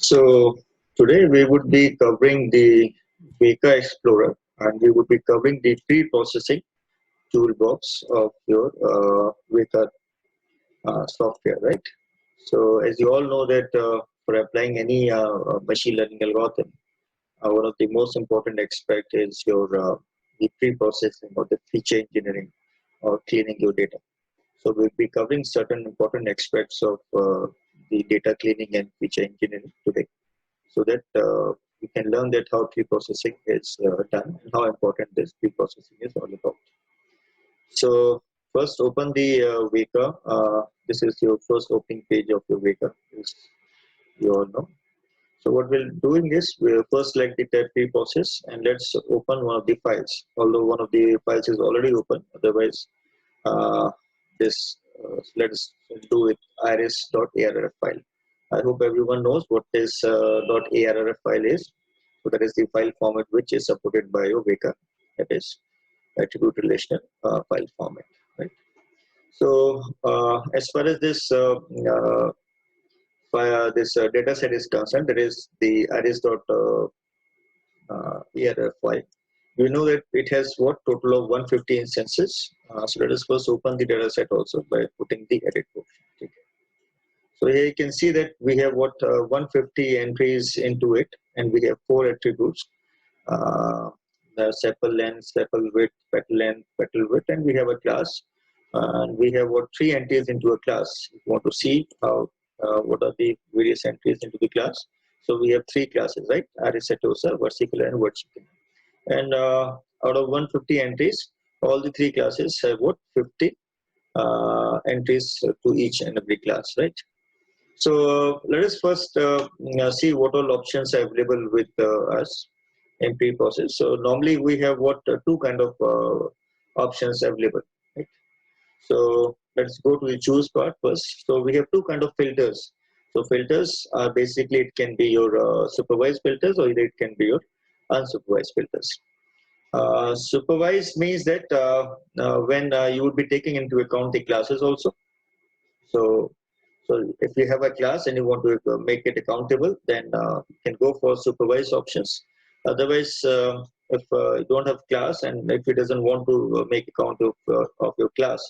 So today we would be covering the Weka Explorer, and we would be covering the pre-processing toolbox of your Weka software, right? So as you all know that for applying any machine learning algorithm, one of the most important aspect is your the pre-processing or the feature engineering or cleaning your data. So we'll be covering certain important aspects of the data cleaning and feature engineering today, so that we can learn that how pre-processing is done and how important this pre-processing is all about. So first open the Weka. This is your first opening page of your Weka, as you all know. So what we're doing is we'll first select the tab pre-process and let's open one of the files. Although one of the files is already open, otherwise uh, let's do it iris.arrf file. I hope everyone knows what this .arrf file is. So that is the file format which is supported by your Weka. That is attribute relational file format, right? So as far as this data set is concerned, that is the iris.arf file. We know that it has what total of 150 instances. So let us first open the data set also by putting the edit option. Okay. So here you can see that we have what 150 entries into it, and we have 4 attributes: the sepal length, sepal width, petal length, petal width, and we have a class. And we have what 3 entries into a class. If you want to see how what are the various entries into the class. So we have 3 classes, right? Arisetosa, versicolor, and vertical. And out of 150 entries, all the 3 classes have what 50 entries to each and every class, right? So let us first see what all options are available with us in pre-process. So normally we have what two kind of options available, right? So let's go to the choose part first. So we have two kind of filters. So filters are basically, it can be your supervised filters, or it can be your unsupervised filters. Supervised means that when you would be taking into account the classes also. So if you have a class and you want to make it accountable, then you can go for supervised options. Otherwise, if you don't have class and if it doesn't want to make account of your class,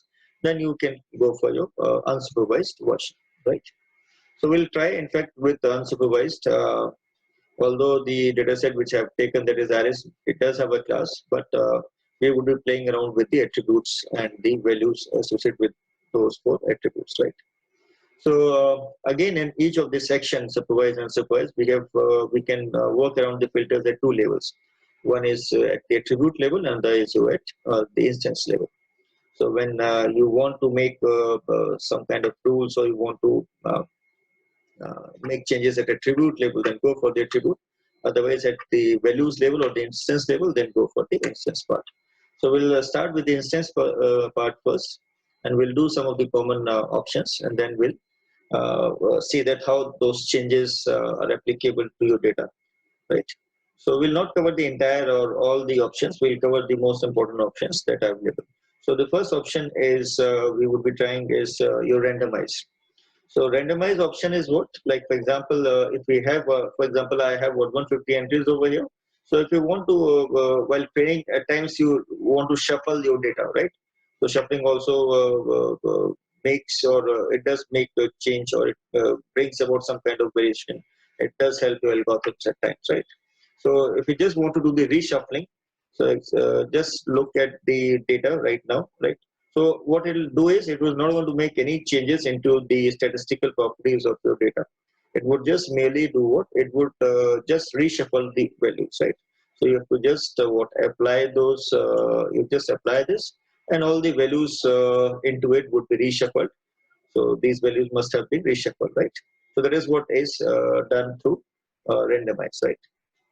then you can go for your unsupervised version, right? So we'll try, in fact, with unsupervised. Although the dataset which I have taken, that is Aris, it does have a class, but we would be playing around with the attributes and the values associated with those 4 attributes, right? So again, in each of the sections, supervised and unsupervised, we can work around the filters at 2 levels. One is at the attribute level, and the other is at the instance level. So when you want to make some kind of rules, or you want to make changes at attribute level, then go for the attribute. Otherwise, at the values level or the instance level, then go for the instance part. So we'll start with the instance part first, and we'll do some of the common options, and then we'll see that how those changes are applicable to your data, right? So we'll not cover the entire or all the options. We'll cover the most important options that are available. So the first option is we would be trying is your randomize. So randomize option is what? Like for example, if we have, for example, I have what 150 entries over here. So if you want to, while training, at times you want to shuffle your data, right? So shuffling also makes, or it does make a change, or it brings about some kind of variation. It does help your algorithms at times, right? So if you just want to do the reshuffling, so it's, just look at the data right now, right? So what it will do is it was not going to make any changes into the statistical properties of your data. It would just merely do what? It would just reshuffle the values, right? So you have to just what apply those, you just apply this, and all the values into it would be reshuffled. So these values must have been reshuffled, right? So that is what is done through randomize, right?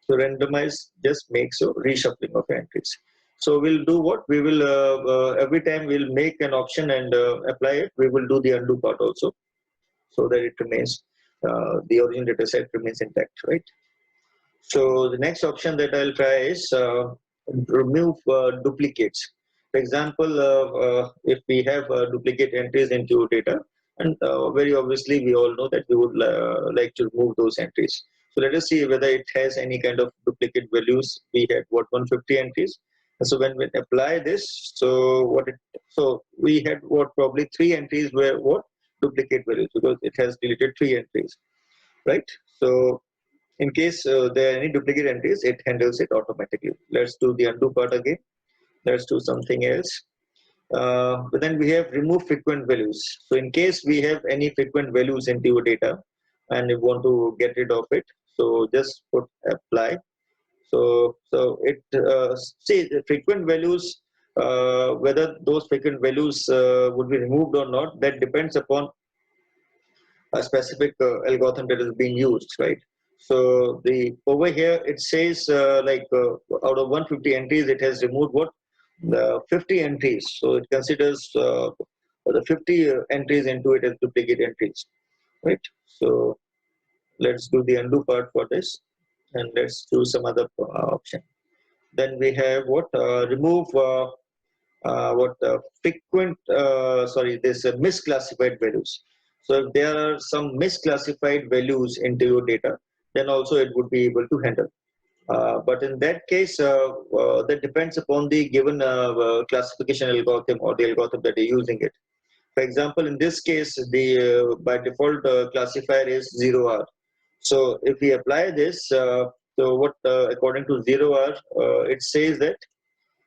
So randomize just makes a reshuffling of entries. So we'll do what? We will, every time we'll make an option and apply it, we will do the undo part also, so that it remains, the original data set remains intact, right? So the next option that I'll try is remove duplicates. For example, if we have duplicate entries into data, and very obviously we all know that we would like to remove those entries. So let us see whether it has any kind of duplicate values. We had what 150 entries. And so when we apply this, so we had what probably 3 entries were what duplicate values, because it has deleted 3 entries, right? So in case there are any duplicate entries, it handles it automatically. Let's do the undo part again. Let's do something else. But then we have remove frequent values. So in case we have any frequent values into your data and you want to get rid of it, so just put apply. So it see the frequent values, whether those frequent values would be removed or not, that depends upon a specific algorithm that is being used, right? So the over here it says out of 150 entries, it has removed what the 50 entries. So it considers the 50 entries into it as duplicate entries, right? So let's do the undo part for this, and let's do some other option. Then we have what remove frequent this misclassified values. So if there are some misclassified values into your data, then also it would be able to handle. But in that case, that depends upon the given classification algorithm or the algorithm that you're using it. For example, in this case, the by default classifier is 0R. So if we apply this, so what according to 0R, it says that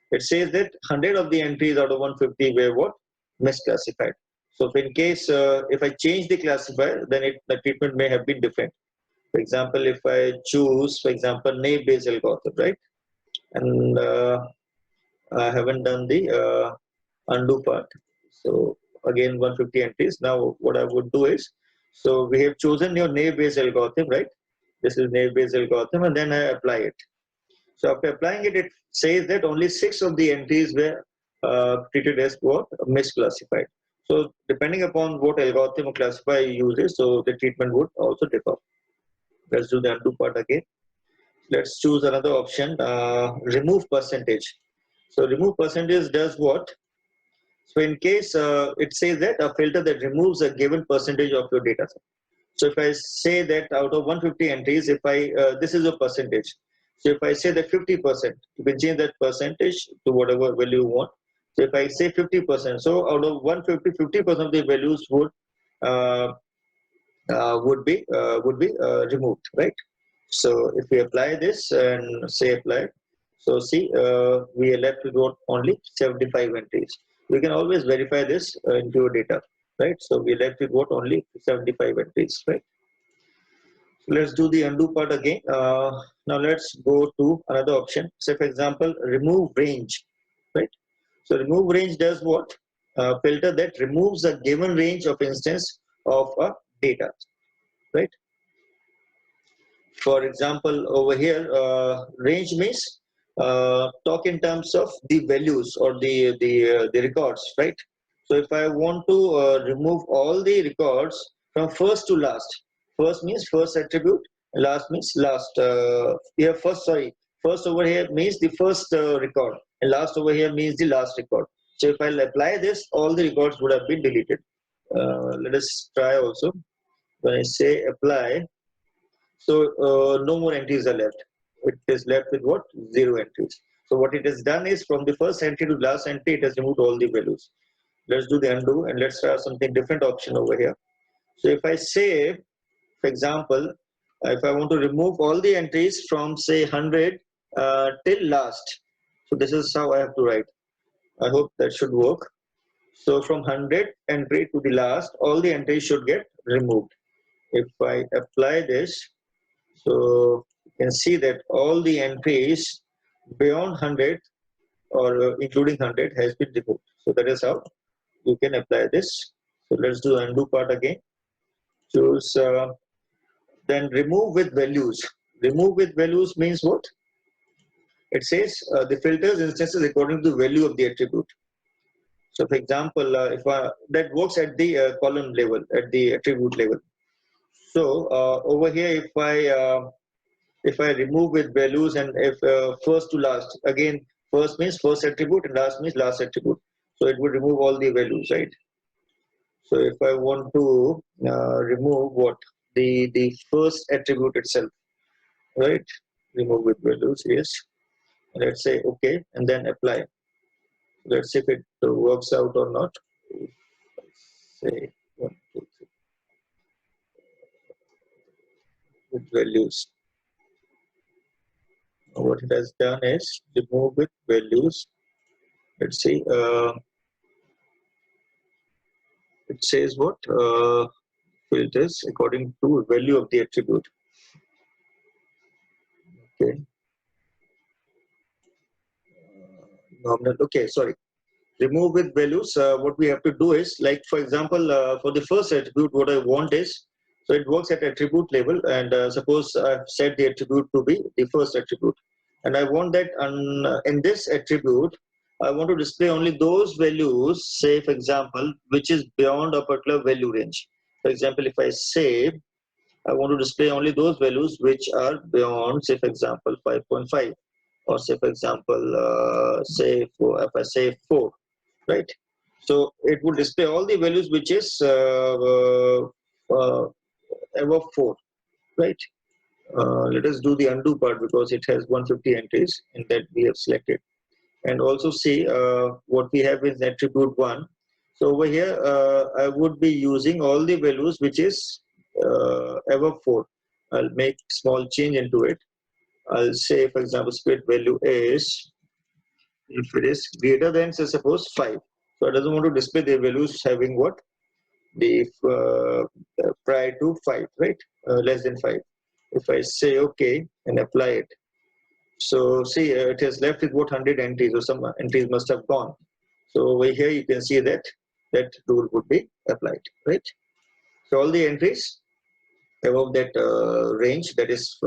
100 of the entries out of 150 were what misclassified. So if in case if I change the classifier, then the treatment may have been different. For example, if I choose, for example, naive-Bayes algorithm, right? And I haven't done the undo part. So again, 150 entries. Now what I would do is, so we have chosen your naive-Bayes algorithm, right? This is naive-Bayes algorithm, and then I apply it. So after applying it, it says that only 6 of the entries were treated as what misclassified. So depending upon what algorithm or classifier you uses, so the treatment would also differ. Let's do the undo part again. Let's choose another option, remove percentage. So remove percentage does what? So in case it says that a filter that removes a given percentage of your data set. So if I say that out of 150 entries, if I this is a percentage. So if I say that 50%, you can change that percentage to whatever value you want. So if I say 50%, so out of 150, 50% of the values uh, would be removed, right? So if we apply this and say apply, so see we are left with what only 75 entries. We can always verify this into your data, right? So we are left with what only 75 entries, right? So let's do the undo part again. Now let's go to another option. Say for example, remove range, right? So remove range does what? Filter that removes a given range of instance of a data, right? For example, over here, range means talk in terms of the values or the records, right? So if I want to remove all the records from first to last, first means first attribute, last means last. First over here means the first record, and last over here means the last record. So if I apply this, all the records would have been deleted. Let us try also. When I say apply, so no more entries are left. It is left with what? 0 entries. So what it has done is from the first entry to last entry, it has removed all the values. Let's do the undo and let's try something different option over here. So if I say, for example, if I want to remove all the entries from say 100 till last. So this is how I have to write. I hope that should work. So from 100 entry to the last, all the entries should get removed. If I apply this, so you can see that all the entries beyond 100 or including 100 has been removed. So that is how you can apply this. So let's do undo part again. Choose then remove with values. Remove with values means what? It says the filters instances according to the value of the attribute. So for example, that works at the column level, at the attribute level. So over here, if I remove with values and if first to last, again, first means first attribute and last means last attribute. So it would remove all the values, right? So if I want to remove what the first attribute itself, right? Remove with values, yes. Let's say okay, and then apply. Let's see if it works out or not. Say 1, 2, 3 with values. What it has done is remove with values. Let's see. It says what filters according to value of the attribute. Okay. Nominal. Okay. Sorry. Remove with values. What we have to do is, like for example, for the first attribute, what I want is, so it works at attribute level, and suppose I've set the attribute to be the first attribute, and I want that in this attribute, I want to display only those values, say for example, which is beyond a particular value range. For example, if I say I want to display only those values which are beyond, say for example, 5.5, or say for example, if I say 4, right? So it will display all the values which is above 4, right? Let us do the undo part because it has 150 entries and that we have selected. And also see what we have is attribute 1. So over here, I would be using all the values which is above 4. I'll make small change into it. I'll say, for example, split value is, if it is greater than, say, suppose 5. So I doesn't want to display the values having what? The prior to 5, right? Less than 5. If I say OK and apply it, so see, it has left with what 100 entries, or some entries must have gone. So over here you can see that that rule would be applied, right? So all the entries above that range, that is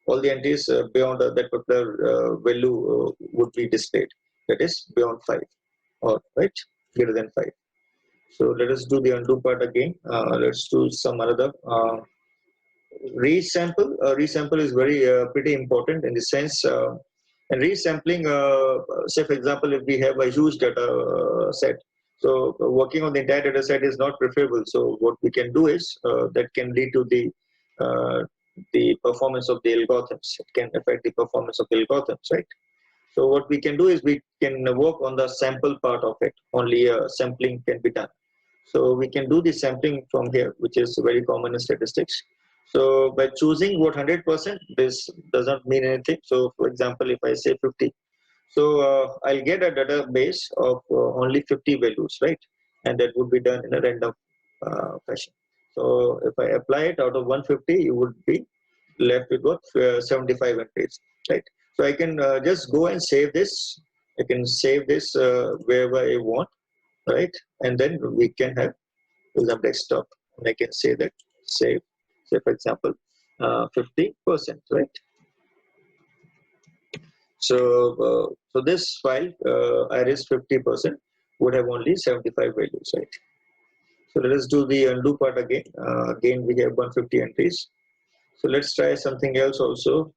all the entries beyond that particular value would be displayed. That is beyond 5, or right, greater than 5. So let us do the undo part again. Let's do some another resample. Resample is very pretty important in the sense, and resampling, say for example, if we have a huge data set, so working on the entire data set is not preferable. So what we can do is that can lead to the performance of the algorithms. It can affect the performance of the algorithms, right? So what we can do is we can work on the sample part of it. Only sampling can be done. So we can do the sampling from here, which is very common in statistics. So by choosing what 100%, this does not mean anything. So for example, if I say 50, so I'll get a database of only 50 values, right? And that would be done in a random fashion. So if I apply it out of 150, you would be left with what 75 entries, right? So I can just go and save this. I can save this wherever I want, right? And then we can have the desktop, and I can say that save, say for example, 50%, right? So so this file iris 50% would have only 75 values, right? So let us do the undo part again. Again we have 150 entries. So let's try something else also.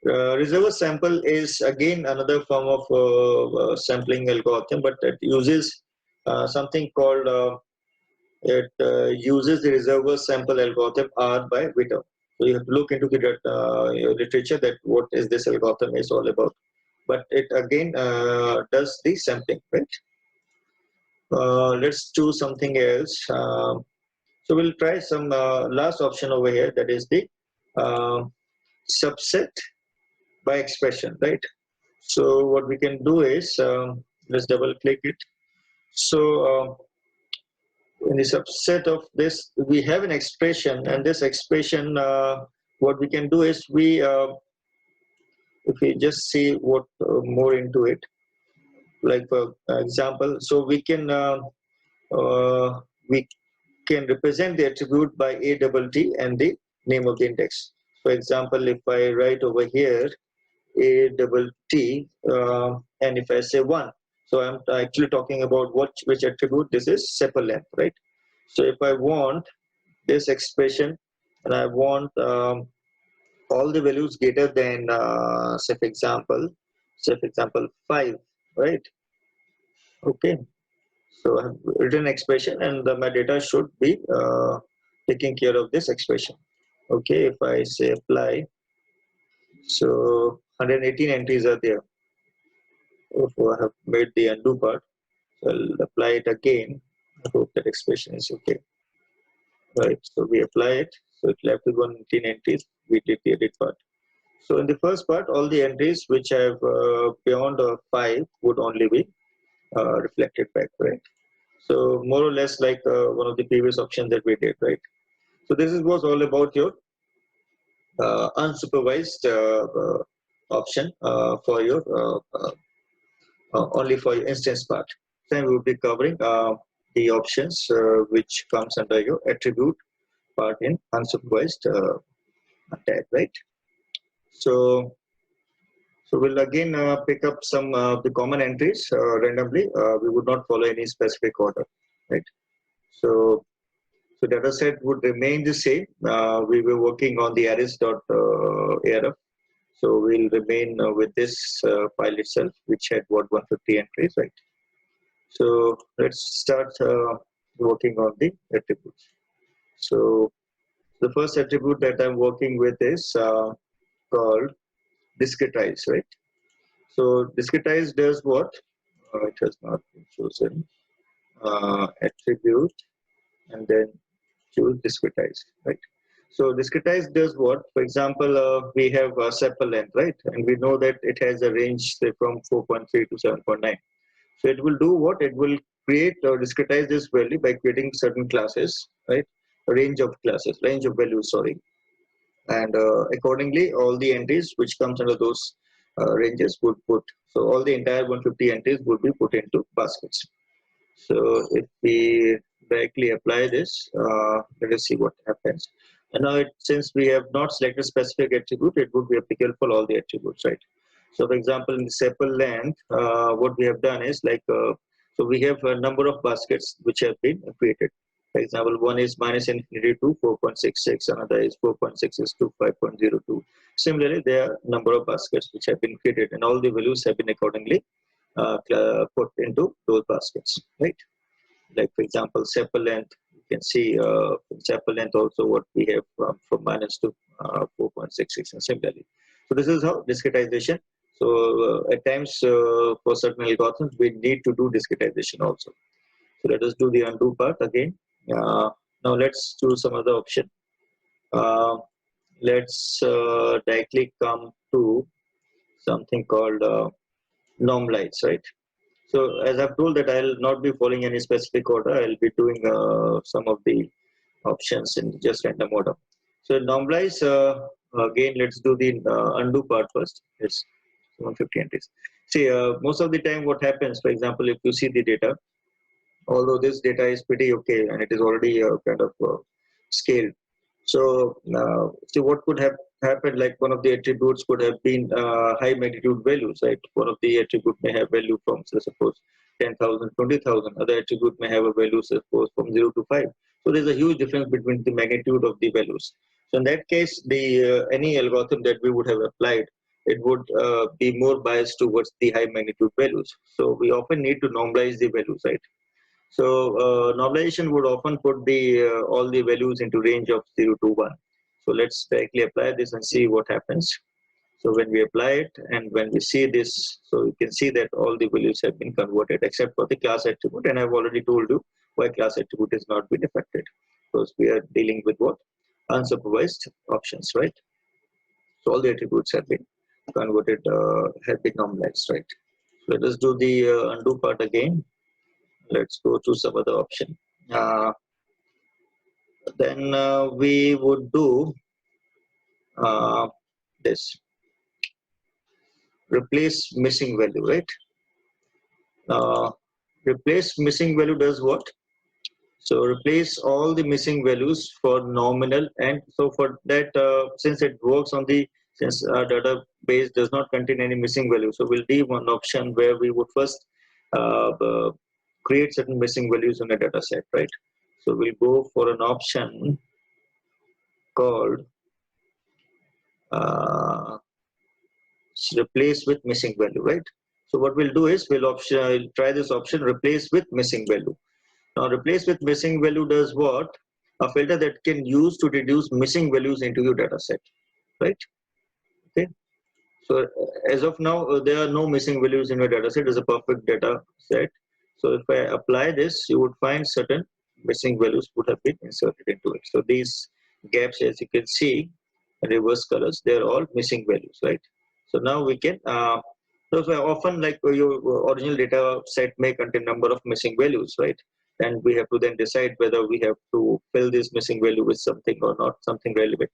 Reservoir sample is again another form of sampling algorithm, but it uses something called it uses the reservoir sample algorithm R by Weka. So you have to look into the literature that what is this algorithm is all about. But it again does the sampling, right? Let's do something else. So we'll try some last option over here, that is the uh, subset by expression, right? So what we can do is let's double click it. So in the subset of this, we have an expression, and this expression, what we can do is if we just see what more into it, like for example, so uh, we can represent the attribute by a double t and the name of the index. For example, if I write over here a double t and if I say 1, so I'm actually talking about which attribute. This is sepal length, right? So if I want this expression and I want all the values greater than say for example 5, right? Okay. So I have written expression, and my data should be taking care of this expression. Okay, if I say apply, so 118 entries are there. If I have made the undo part, so I'll apply it again. I hope that expression is okay. Right, so we apply it. So it left with 118 entries. We did the edit part. So in the first part, all the entries which have beyond 5 would only be reflected back, right? So more or less like one of the previous options that we did, right? So this was all about your unsupervised option for your only for your instance part. Then we will be covering the options which comes under your attribute part in unsupervised tag, right? So we'll again pick up some the common entries randomly. We would not follow any specific order, right? So data set would remain the same. We were working on the arrays.arf. So we'll remain with this file itself, which had what 150 entries, right? So let's start working on the attributes. So the first attribute that I'm working with is called discretize, right? So discretize does what? It has not been chosen. Attribute and then choose discretize, right? So discretize does what? For example, we have sepal length, right? And we know that it has a range say from 4.3 to 7.9. So it will do what? It will create or discretize this value by creating certain classes, right? A range of classes, range of values, sorry. And accordingly, all the entries which comes under those ranges would put. So all the entire 150 entries would be put into baskets. So if we directly apply this, let us see what happens. And now, since we have not selected specific attribute, it would be applicable for all the attributes, right? So, for example, in the sepal length, what we have done is like, so we have a number of baskets which have been created. For example, one is minus infinity to 4.66, another is 4.66 to 5.02. Similarly, there are number of baskets which have been created, and all the values have been accordingly put into those baskets, right? Like for example, sepal length, you can see sepal length also what we have from minus to 4.66 and similarly. So this is how discretization. So at times for certain algorithms, we need to do discretization also. So let us do the undo part again. Now let's choose some other option. Let's directly come to something called normalize, right? So as I've told that I'll not be following any specific order. I'll be doing some of the options in just random order. So normalize, again, let's do the undo part first. It's 150 entries. See, most of the time what happens, for example, if you see the data, although this data is pretty okay and it is already kind of scaled. So, see what could have happened, like one of the attributes could have been high magnitude values, right? One of the attribute may have value from, say, suppose 10,000, 20,000. Other attribute may have a value, suppose from 0 to 5. So there's a huge difference between the magnitude of the values. So in that case, the any algorithm that we would have applied, it would be more biased towards the high magnitude values. So we often need to normalize the values, right? So normalization would often put the all the values into range of 0 to 1. So let's directly apply this and see what happens. So when we apply it and when we see this, so you can see that all the values have been converted except for the class attribute. And I've already told you why class attribute has not been affected, because we are dealing with what? Unsupervised options, right? So all the attributes have been converted, have been normalized, right? So let us do the undo part again. Let's go to some other option. Then we would do uh, this replace missing value, right? Uh, replace missing value does what? So replace all the missing values for nominal, and so for that, since it works on the, since our database does not contain any missing value, so we'll leave one option where we would first create certain missing values in a data set, right? So we'll go for an option called replace with missing value, right? So what we'll do is we'll try this option, replace with missing value. Now replace with missing value does what? A filter that can use to reduce missing values into your data set, right? Okay. So as of now, there are no missing values in your data set. It's a perfect data set. So if I apply this, you would find certain missing values would have been inserted into it. So these gaps, as you can see, reverse colors, they're all missing values, right? So now we can, so often like your original data set may contain number of missing values, right? And we have to then decide whether we have to fill this missing value with something or not, something relevant.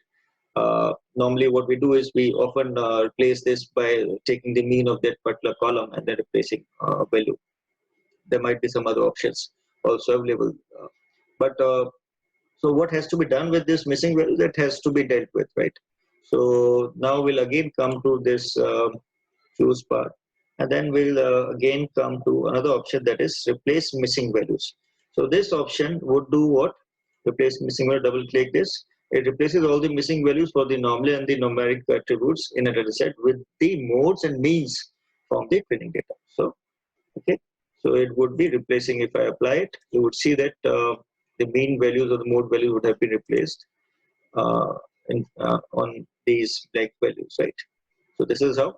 Normally what we do is we often replace this by taking the mean of that particular column and then replacing value. There might be some other options also available. But so what has to be done with this missing value? That has to be dealt with, right? So now we'll again come to this choose part, and then we'll again come to another option, that is replace missing values. So this option would do what? Replace missing value, double click this. It replaces all the missing values for the nominal and the numeric attributes in a data set with the modes and means from the training data. So, okay. So it would be replacing, if I apply it, you would see that the mean values or the mode values would have been replaced on these black values, right? So this is how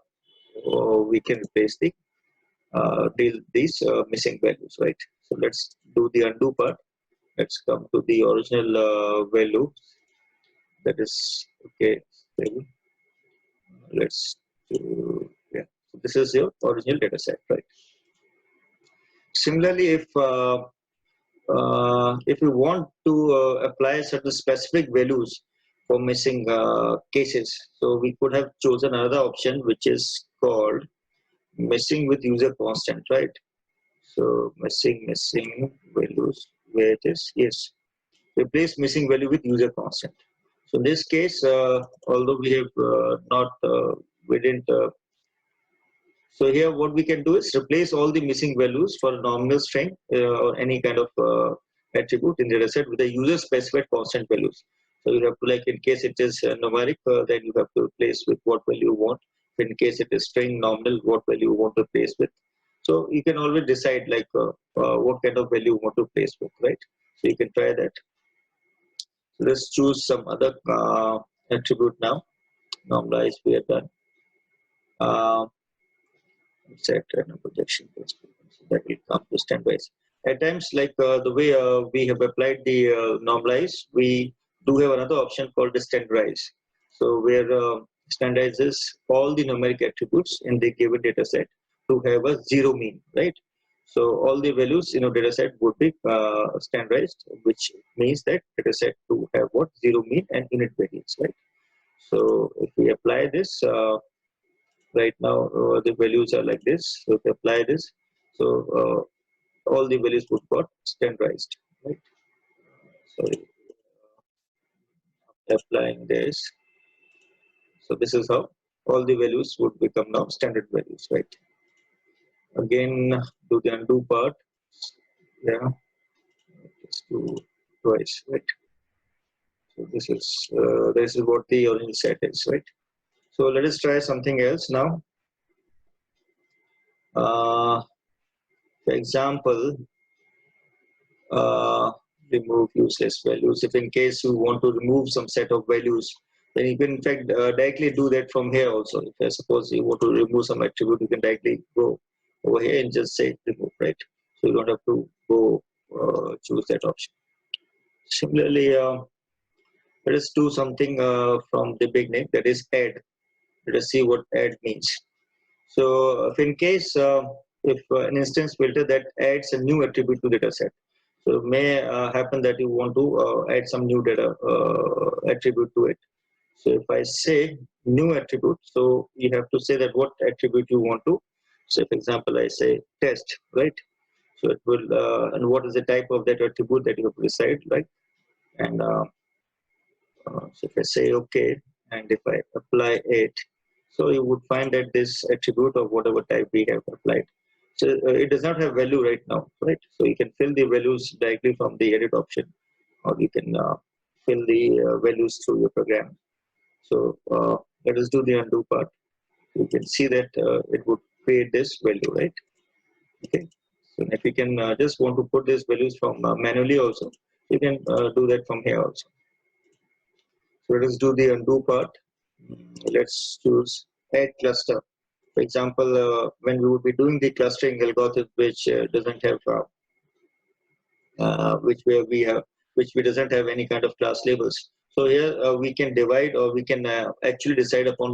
we can replace these missing values, right? So let's do the undo part. Let's come to the original value, that is okay. Let's do, yeah. So this is your original data set, right? Similarly, if you want to apply certain specific values for missing cases, so we could have chosen another option which is called missing with user constant, right? So missing values, where it is, yes, replace missing value with user constant. So in this case, although we have not, we didn't, so here what we can do is replace all the missing values for a nominal string or any kind of attribute in the data set with a user specified constant values. So you have to, like, in case it is numeric, then you have to replace with what value you want. In case it is string nominal, what value you want to replace with. So you can always decide like what kind of value you want to replace with, right? So you can try that. So let's choose some other attribute now. Normalize, we are done. Set and projection principle. So that will come to standardized. At times, like the way we have applied the normalize, we do have another option called the standardize. So where standardizes all the numeric attributes in the given data set to have a zero mean, right? So all the values in a data set would be standardized, which means that data set to have what? Zero mean and unit variance, right? So if we apply this, right now the values are like this. So if we apply this, so all the values would got standardized, right? Sorry, applying this. So this is how all the values would become now standard values, right? Again, do the undo part. Yeah, let's do twice, right? So this is what the original set is, right? So let us try something else now. For example, remove useless values. If in case you want to remove some set of values, then you can in fact directly do that from here also. If I suppose you want to remove some attribute, you can directly go over here and just say remove, right? So you don't have to go choose that option. Similarly, let us do something from the beginning, that is add. Let us see what add means. So if in case if an instance filter that adds a new attribute to data set, so it may happen that you want to add some new data attribute to it. So if I say new attribute, so you have to say that what attribute you want to. So for example, I say test, right? So it will, and what is the type of that attribute that you have to decide, right? And so if I say okay, and if I apply it, so you would find that this attribute of whatever type we have applied. So it does not have value right now, right? So you can fill the values directly from the edit option, or you can fill the values through your program. So let us do the undo part. You can see that it would create this value, right? Okay. So if you can just want to put these values from manually also, you can do that from here also. So let us do the undo part. Let's choose add cluster. For example, when we would be doing the clustering algorithm, which doesn't have which we doesn't have any kind of class labels. So here we can divide, or we can actually decide upon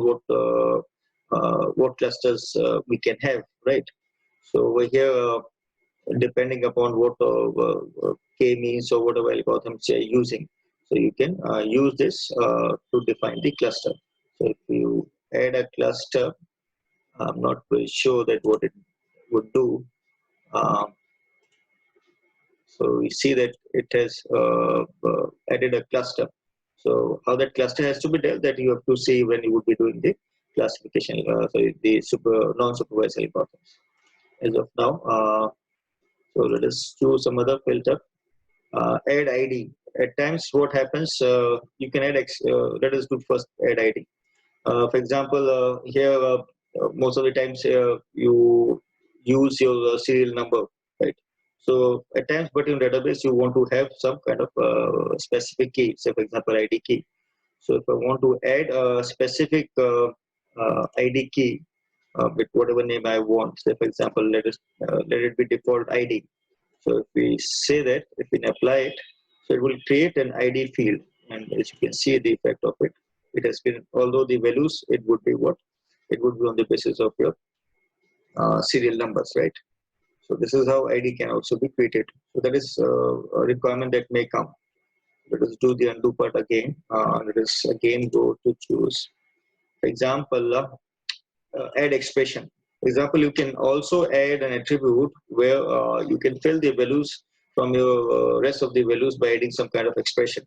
what clusters we can have, right? So over here, depending upon what k means or whatever algorithms you're using, so you can use this to define the cluster. So if you add a cluster, I'm not very sure that what it would do. Uh, So we see that it has added a cluster. So how that cluster has to be dealt, that you have to see when you would be doing the classification, the non-supervised algorithms. As of now, so let us choose some other filter. Add ID. At times, what happens? You can add. Let us do first add ID. For example, here most of the times you use your serial number, right? So at times, but in database you want to have some kind of specific key, say for example ID key. So if I want to add a specific ID key with whatever name I want, say for example let it be default ID. So if we say that, if we apply it, so it will create an ID field, and as you can see the effect of it. It has been, although the values, it would be what? It would be on the basis of your serial numbers, right? So this is how ID can also be created. So that is a requirement that may come. Let us do the undo part again. Let us again go to choose. For example, add expression. For example, you can also add an attribute where you can fill the values from your rest of the values by adding some kind of expression.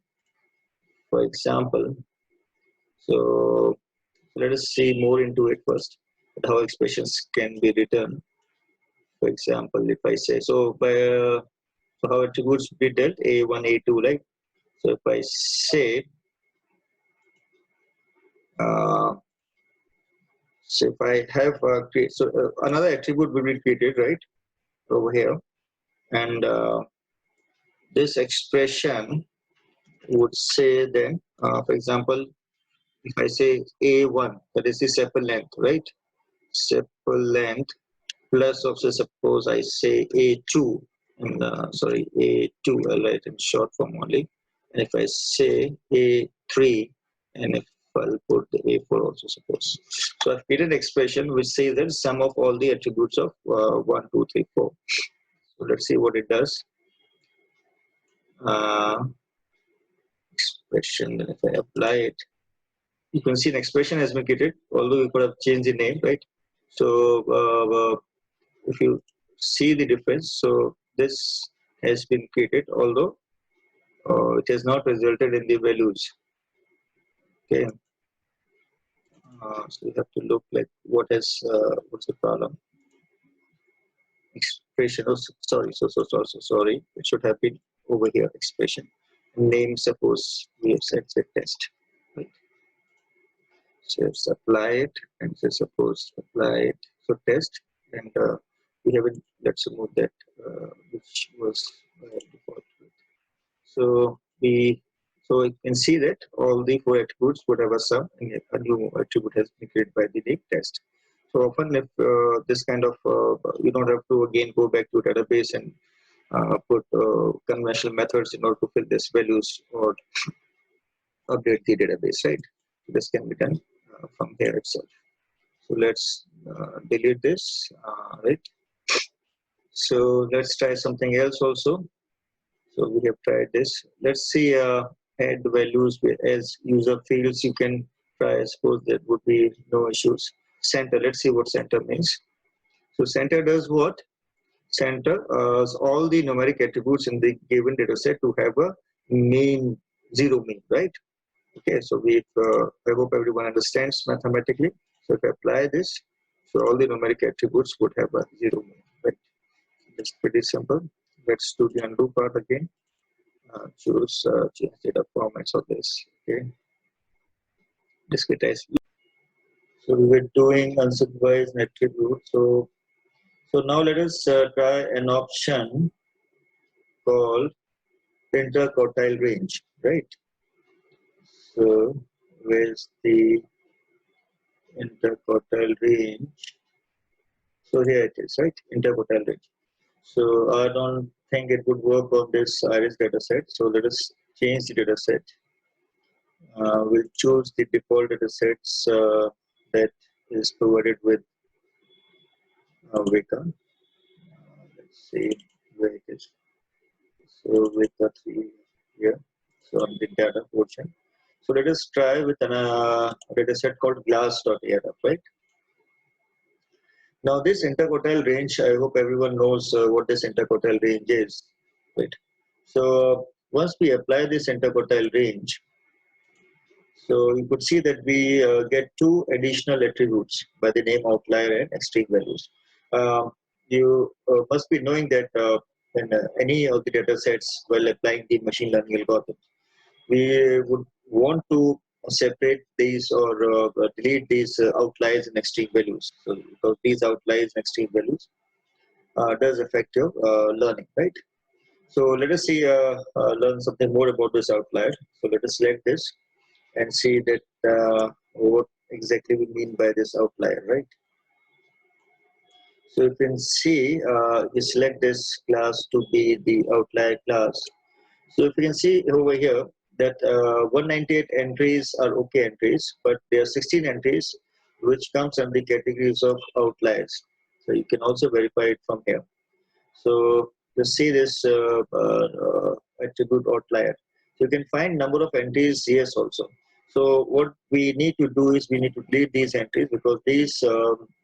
For example, so let us see more into it first, how expressions can be written. For example, if I say, so how attributes be dealt, A1, A2, right? So if I say, uh, so if I have another attribute will be created, right, over here, and this expression would say then, for example, if I say A1, that is the sepal length, right? Sepal length plus of, say, suppose I say A2, and A2, I'll write in short form only. And if I say A3, and if I'll put the A4 also, suppose. So I've created an expression which says that sum of all the attributes of 1, 2, 3, 4. So let's see what it does. Expression, then if I apply it, you can see an expression has been created, although you could have changed the name, right? So if you see the difference, so this has been created, although it has not resulted in the values. Okay, so you have to look like what's the problem. Expression. Oh, sorry. It should have been over here. Expression. Name. Suppose we have set test. Right. So let's apply it, and so suppose apply it. So test, and we have it. Let's remove that which was default. So you can see that all the 4 attributes would have a sum, and a new attribute has been created by the name test. So often, if this kind of you don't have to again go back to database and put conventional methods in order to fill these values or update the database, right? This can be done from here itself. So let's delete this, right? So let's try something else also. So we have tried this. Let's see add values as user fields. You can try. I suppose there would be no issues. Center. Let's see what center means. So center does what? Center all the numeric attributes in the given data set to have a mean, zero mean, right? Okay. So I hope everyone understands mathematically. So if I apply this, so all the numeric attributes would have a zero mean, right? It's pretty simple. Let's do the undo part again. Choose change data formats of this. Okay, discretize. So we were doing unsupervised attribute. So now let us try an option called interquartile range, right? So where's the interquartile range? So here it is, right? Interquartile range. So I don't think it would work on this iris data set. So let us change the data set. We'll choose the default data sets that is provided with Weka. Let's see where it is. So Weka 3 here. So on the data portion. So let us try with an data set called glass.arf, right? Now this interquartile range, I hope everyone knows what this interquartile range is, right? So once we apply this interquartile range, so you could see that we get two additional attributes by the name outlier and extreme values. You must be knowing that in any of the data sets while applying the machine learning algorithms, we would want to separate these or delete these outliers and extreme values. So because these outliers and extreme values does affect your learning, right? So let us see, learn something more about this outlier. So let us select this and see that what exactly we mean by this outlier, right? So you can see, we select this class to be the outlier class. So if you can see over here that 198 entries are okay entries, but there are 16 entries which comes under the categories of outliers. So you can also verify it from here. So to see this attribute outlier, so you can find number of entries yes also. So what we need to do is we need to delete these entries because these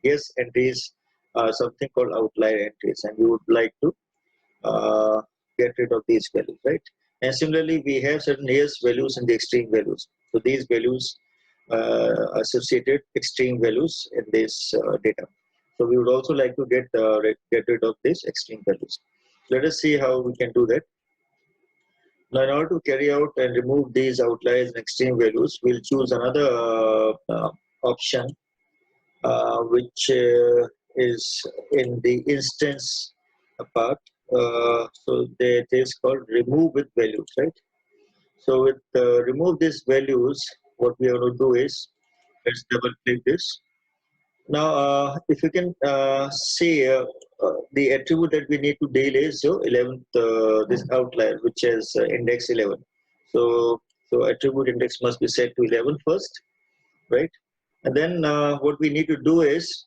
yes entries are something called outlier entries, and we would like to get rid of these values, right? And similarly, we have certain yes values and the extreme values. So these values associated extreme values in this data. So we would also like to get rid of these extreme values. Let us see how we can do that. Now, in order to carry out and remove these outliers and extreme values, we'll choose another option, which is in the instance part. So that is called remove with values, right? So with remove these values, what we are going to do is let's double click this. Now, if you can see the attribute that we need to deal is so 11th, this outlier, which is index 11. So attribute index must be set to 11 first, right? And then what we need to do is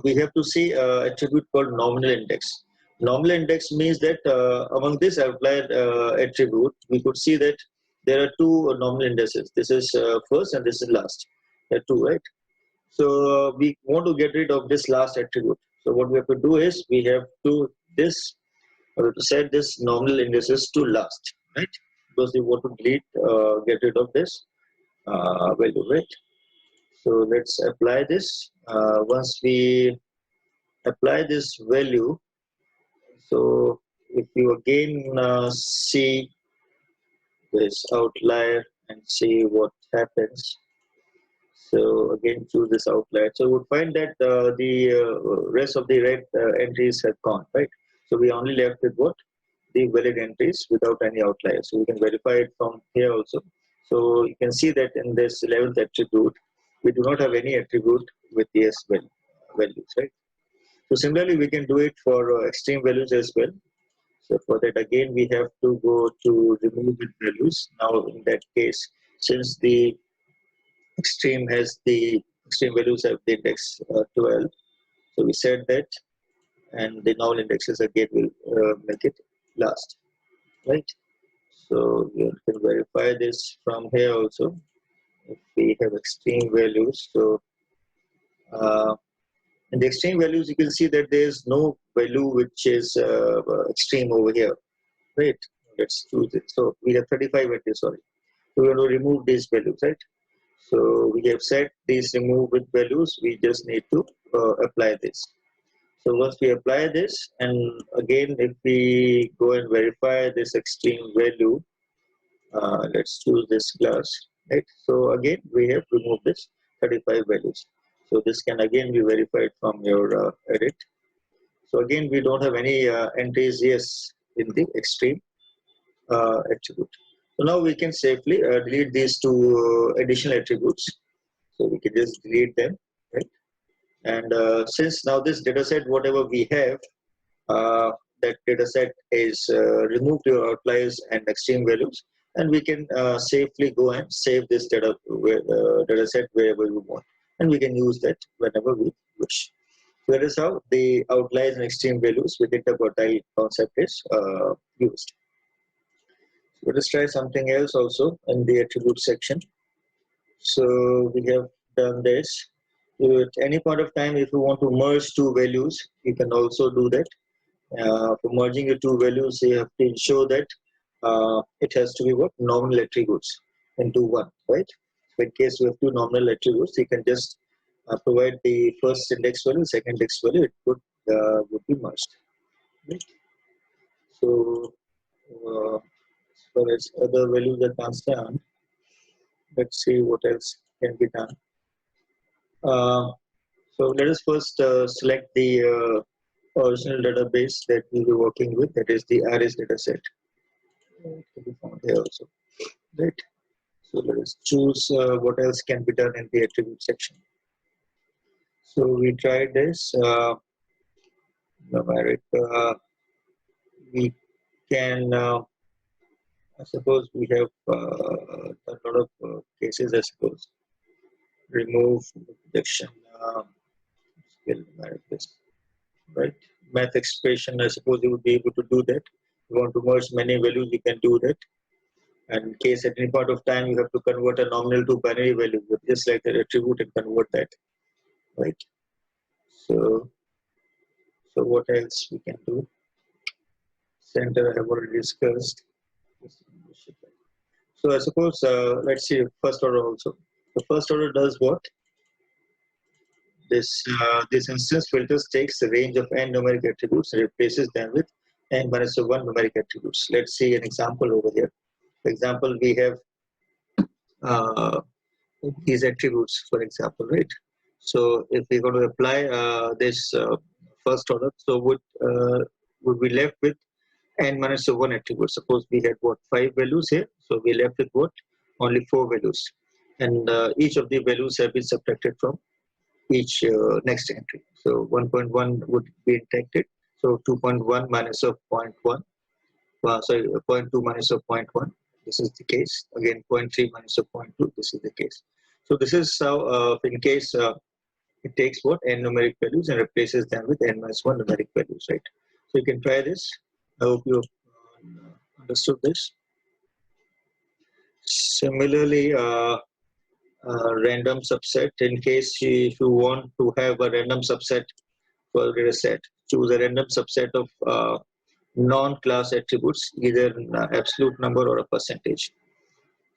we have to see attribute called nominal index. Nominal index means that among this outlier attribute, we could see that there are two nominal indices. This is first and this is last. There are two, right? So we want to get rid of this last attribute. So what we have to do is we have to set this nominal indices to last, right? Because we want to delete, get rid of this value, right? So let's apply this. Once we apply this value, so if you again see this outlier and see what happens. So again, choose this outlier. So we would find that the rest of the red entries have gone, right? So we only left with what? The valid entries without any outliers. So we can verify it from here also. So you can see that in this 11th attribute, we do not have any attribute with yes values, right? So similarly, we can do it for extreme values as well. So for that, again, we have to go to remove with values. Now, in that case, since the extreme values have the index 12, so we set that, and the null indexes again will make it last, right? So you can verify this from here also. If we have extreme values, so in the extreme values, you can see that there is no value which is extreme over here, right? Let's choose it. So we have 35 entries, sorry. So we want to remove these values, right? So we have set these remove with values. We just need to apply this. So once we apply this, and again, if we go and verify this extreme value, let's choose this class, right? So again, we have removed this 35 values. So this can again be verified from your edit. So again, we don't have any entries yes in the extreme attribute. So now we can safely delete these two additional attributes. So we can just delete them, right? And since now this data set, whatever we have, uh, that data set is removed your outliers and extreme values, and we can safely go and save this data set wherever we want, and we can use that whenever we wish. So that is how the outliers and extreme values with interquartile concept is used. So let us try something else also in the attribute section. So we have done this. At any point of time, if you want to merge two values, you can also do that. For merging the two values, you have to ensure that it has to be what nominal attributes into one, right? So in case you have two nominal attributes, you can just provide the first index value, second index value, it would be merged. Right? So as far as other values are concerned, let's see what else can be done. So let us first select the original database that we'll be working with, that is the arrays dataset. It can be found here also, right? So let us choose what else can be done in the attribute section. So we tried this numeric. We can, I suppose we have a lot of cases, I suppose. Remove projection, skill numeric list, right? Math expression, I suppose you would be able to do that. You want to merge many values, you can do that. And in case at any point of time you have to convert a nominal to binary value, just like the attribute and convert that, right? So what else we can do? Center I have already discussed. So I suppose let's see first order also. The first order does what? This instance filters takes the range of n numeric attributes and replaces them with n minus 1 numeric attributes. Let's see an example over here. For example, we have these attributes, for example, right? So if we're going to apply this first order, so would be left with n minus 1 attributes. Suppose we had what 5 values here, so we left with what only 4 values, and each of the values have been subtracted from each next entry. So 1.1 would be detected. So 2.1 minus of 0.1. Sorry, 0.2 minus of 0.1. This is the case. Again, 0.3 minus of 0.2. This is the case. So this is how, in case it takes what n numeric values and replaces them with n minus 1 numeric values, right? So you can try this. I hope you understood this. Similarly, random subset. In case if you want to have a random subset for data set, choose a random subset of non-class attributes, either an absolute number or a percentage.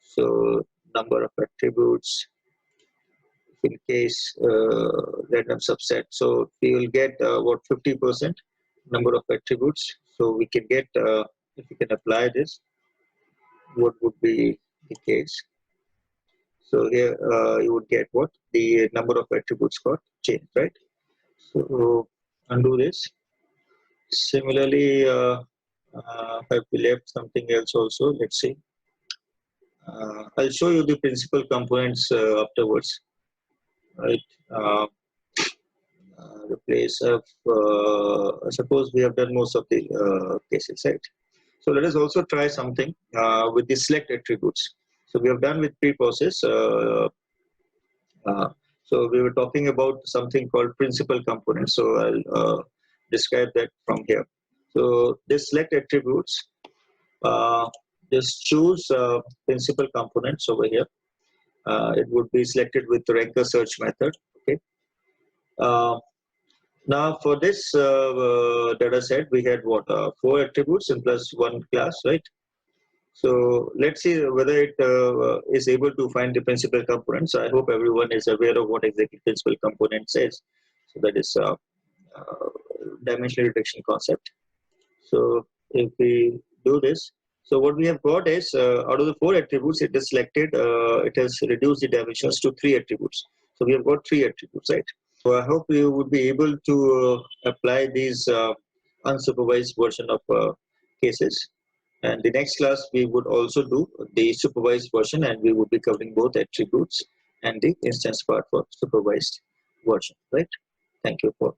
So number of attributes, in case random subset. So we will get what 50% number of attributes. So we can get, if we can apply this, what would be the case? So here you would get what the number of attributes got changed, right? So undo this. Similarly, have we left something else also? Let's see. I'll show you the principal components afterwards. Right. Replace of. Suppose we have done most of the cases, right? So let us also try something with the select attributes. So we have done with pre-process. So we were talking about something called principal components. So I'll describe that from here. So this select attributes, just choose principal components over here. It would be selected with the ranker search method. Okay. Now for this data set, we had what 4 attributes and plus 1 class, right? So let's see whether it is able to find the principal components. I hope everyone is aware of what exactly principal component says. So that is dimensional reduction concept. So if we do this, so what we have got is out of the 4 attributes, it is selected. It has reduced the dimensions to 3 attributes. So we have got three attributes, right? So I hope you would be able to apply these unsupervised version of cases. And the next class, we would also do the supervised version, and we would be covering both attributes and the instance part for supervised version, right? Thank you for